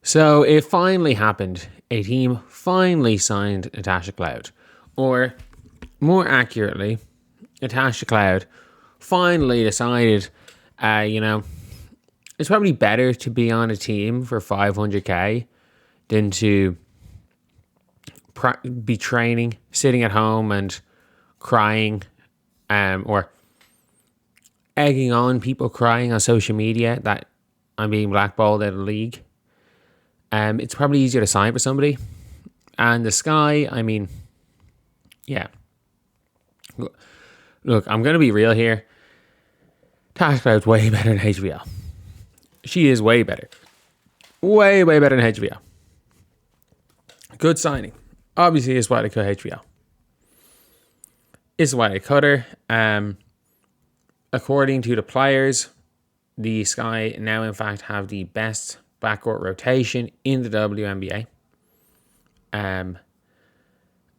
So it finally happened. A team finally signed Natasha Cloud. Or more accurately, Natasha Cloud finally decided, it's probably better to be on a team for 500k than to be training, sitting at home and crying, or egging on people crying on social media that I'm being blackballed out of the league. It's probably easier to sign for somebody. And the Sky, yeah. Look, I'm going to be real here. Natasha Cloud's way better than HBL. She is way better. Way, way better than HBL. Good signing. Obviously, is why they cut HBL. Is why they cut her. According to the players, the Sky now, in fact, have the best backcourt rotation in the WNBA. And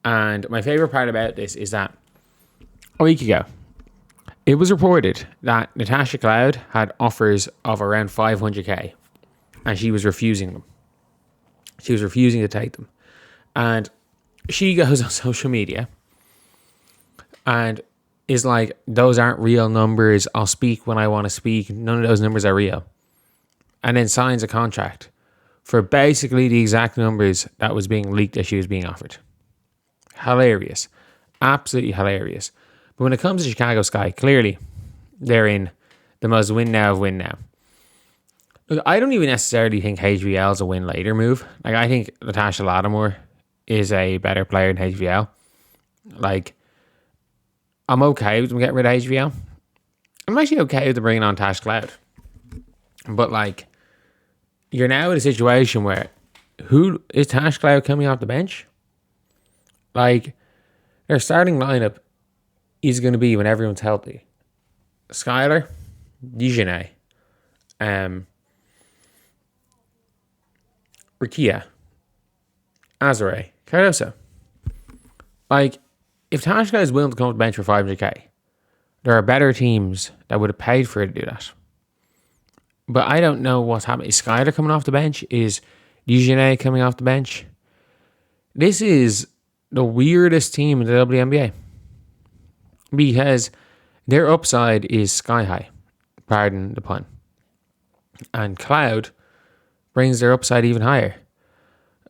my favorite part about this is that a week ago, it was reported that Natasha Cloud had offers of around 500k and she was refusing them. She was refusing to take them. And she goes on social media and is like, those aren't real numbers. I'll speak when I want to speak. None of those numbers are real. And then signs a contract for basically the exact numbers that was being leaked that she was being offered. Hilarious. Absolutely hilarious. But when it comes to Chicago Sky, clearly they're in the most win now of win now. Look, I don't even necessarily think HBL is a win later move. Like, I think Natasha Lattimore is a better player than HBL. Like, I'm okay with them getting rid of HBL. I'm actually okay with them bringing on Tash Cloud. But, like, you're now in a situation where who is Tash Cloud coming off the bench? Like, their starting lineup is going to be when everyone's healthy. Skylar, Dijonay, Rikia, Azare, Cardoso. Like, if Tash Cloud is willing to come off the bench for 500k, there are better teams that would have paid for her to do that. But I don't know what's happening. Is Skylar coming off the bench? Is Dijonay coming off the bench? This is the weirdest team in the WNBA. Because their upside is sky high. Pardon the pun. And Cloud brings their upside even higher.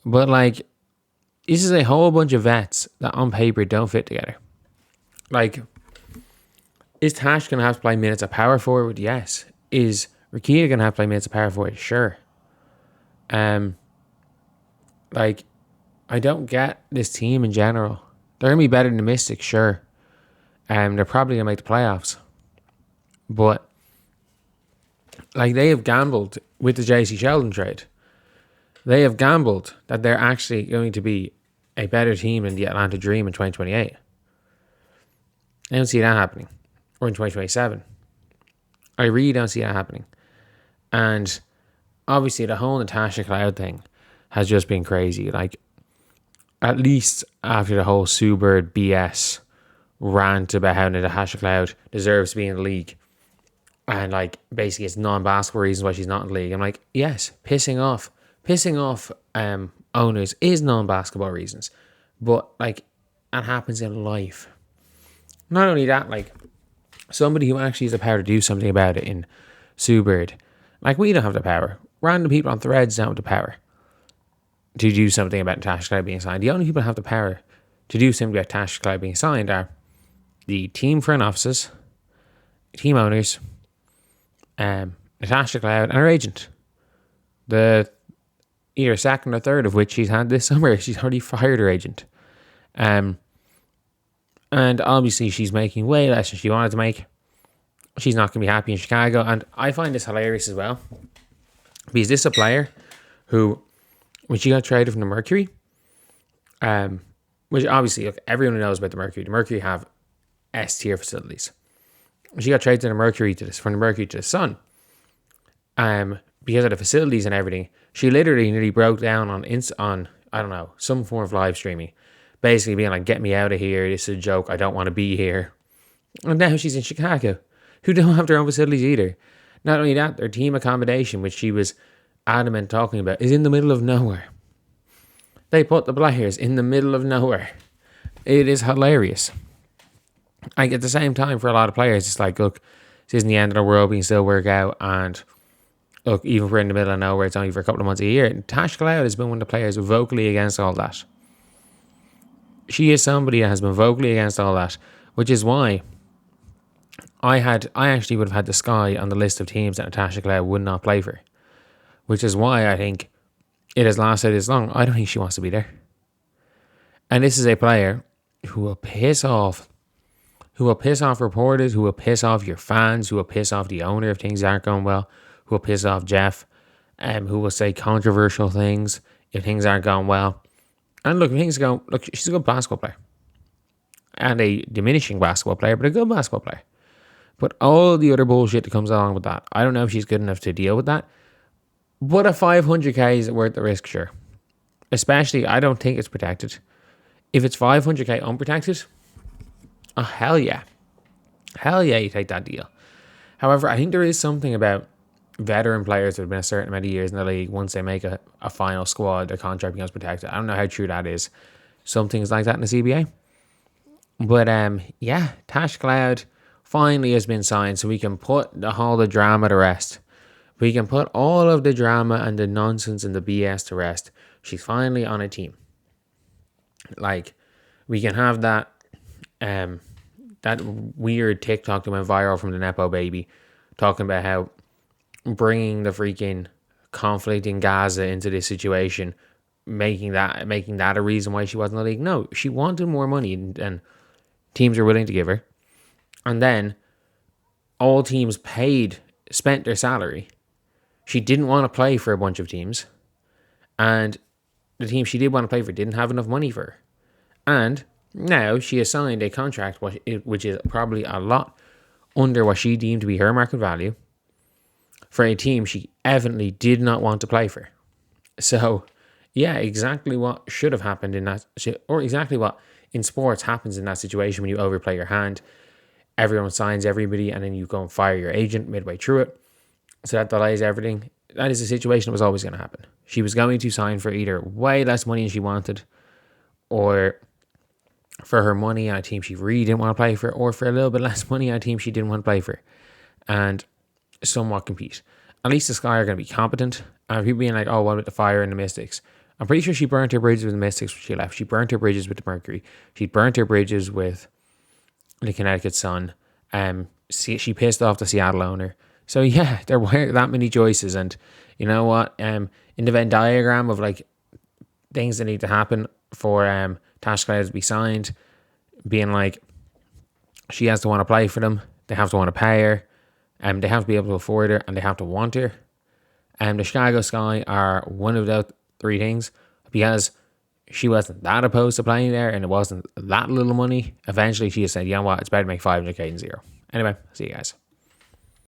But, like, this is a whole bunch of vets that on paper don't fit together. Like, is Tash going to have to play minutes of power forward? Yes. Is Rikia going to have to play minutes of power forward? Sure. Like, I don't get this team in general. They're going to be better than the Mystics, sure. They're probably going to make the playoffs. But, like, they have gambled with the JC Sheldon trade. They have gambled that they're actually going to be a better team than the Atlanta Dream in 2028. I don't see that happening. Or in 2027. I really don't see that happening. And obviously the whole Natasha Cloud thing has just been crazy. Like, at least after the whole Steward BS rant about how Natasha Cloud deserves to be in the league. And, like, basically it's non-basketball reasons why she's not in the league. I'm like, yes, pissing off owners is non-basketball reasons. But, like, that happens in life. Not only that, like, somebody who actually has the power to do something about it in Steward. Like, we don't have the power. Random people on threads don't have the power to do something about Natasha Cloud being signed. The only people who have the power to do something about Natasha Cloud being signed are the team front offices, team owners, Natasha Cloud, and her agent. The either second or third of which she's had this summer. She's already fired her agent. And obviously she's making way less than she wanted to make. She's not going to be happy in Chicago. And I find this hilarious as well. Because this is a player who, when she got traded from the Mercury, which obviously, look, everyone knows about the Mercury. The Mercury have S-tier facilities. She got traded to the Mercury from the Mercury to the Sun. Because of the facilities and everything, she literally nearly broke down on I don't know, some form of live streaming. Basically being like, get me out of here. This is a joke. I don't want to be here. And now she's in Chicago, who don't have their own facilities either. Not only that, their team accommodation, which she was adamant talking about is in the middle of nowhere. They put the players in the middle of nowhere. It is hilarious. Like, at the same time, for a lot of players, it's like, look, this isn't the end of the world. We can still work out. And look, even if we're in the middle of nowhere, it's only for a couple of months a year. Natasha Cloud has been one of the players vocally against all that. She is somebody that has been vocally against all that, which is why I actually would have had the Sky on the list of teams that Natasha Cloud would not play for. Which is why I think it has lasted this long. I don't think she wants to be there. And this is a player who will piss off reporters, who will piss off your fans, who will piss off the owner if things aren't going well, who will piss off Jeff, who will say controversial things if things aren't going well. And look, she's a good basketball player. And a diminishing basketball player, but a good basketball player. But all the other bullshit that comes along with that, I don't know if she's good enough to deal with that. But a 500k is worth the risk, sure. Especially, I don't think it's protected. If it's 500k unprotected, oh, hell yeah. Hell yeah, you take that deal. However, I think there is something about veteran players that have been a certain amount of years in the league. Once they make a final squad, their contract becomes protected. I don't know how true that is. Some things like that in the CBA. But yeah, Tash Cloud finally has been signed, so we can put all the drama to rest. We can put all of the drama and the nonsense and the BS to rest. She's finally on a team. Like, we can have that that weird TikTok that went viral from the Nepo baby, talking about how bringing the freaking conflict in Gaza into this situation, making that a reason why she wasn't in the league. No, she wanted more money than teams are willing to give her. And then all teams spent their salary. She didn't want to play for a bunch of teams. And the team she did want to play for didn't have enough money for her. And now she has signed a contract which is probably a lot under what she deemed to be her market value for a team she evidently did not want to play for. So, yeah, exactly what should have happened in that, or exactly what in sports happens in that situation when you overplay your hand. Everyone signs everybody and then you go and fire your agent midway through it. So that delays everything. That is a situation that was always going to happen. She was going to sign for either way less money than she wanted, or for her money on a team she really didn't want to play for, or for a little bit less money on a team she didn't want to play for, and somewhat compete. At least the Sky are going to be competent. And people being like, oh, what about the Fire and the Mystics? I'm pretty sure she burnt her bridges with the Mystics when she left. She burnt her bridges with the Mercury. She burnt her bridges with the Connecticut Sun. She pissed off the Seattle owner. So yeah, there were that many choices, and you know what? In the Venn diagram of like things that need to happen for Tash Cloud to be signed, being like she has to want to play for them, they have to want to pay her, they have to be able to afford her, and they have to want her. The Chicago Sky are one of those three things, because she wasn't that opposed to playing there, and it wasn't that little money. Eventually, she just said, you know what? It's better to make 500k than zero. Anyway, see you guys.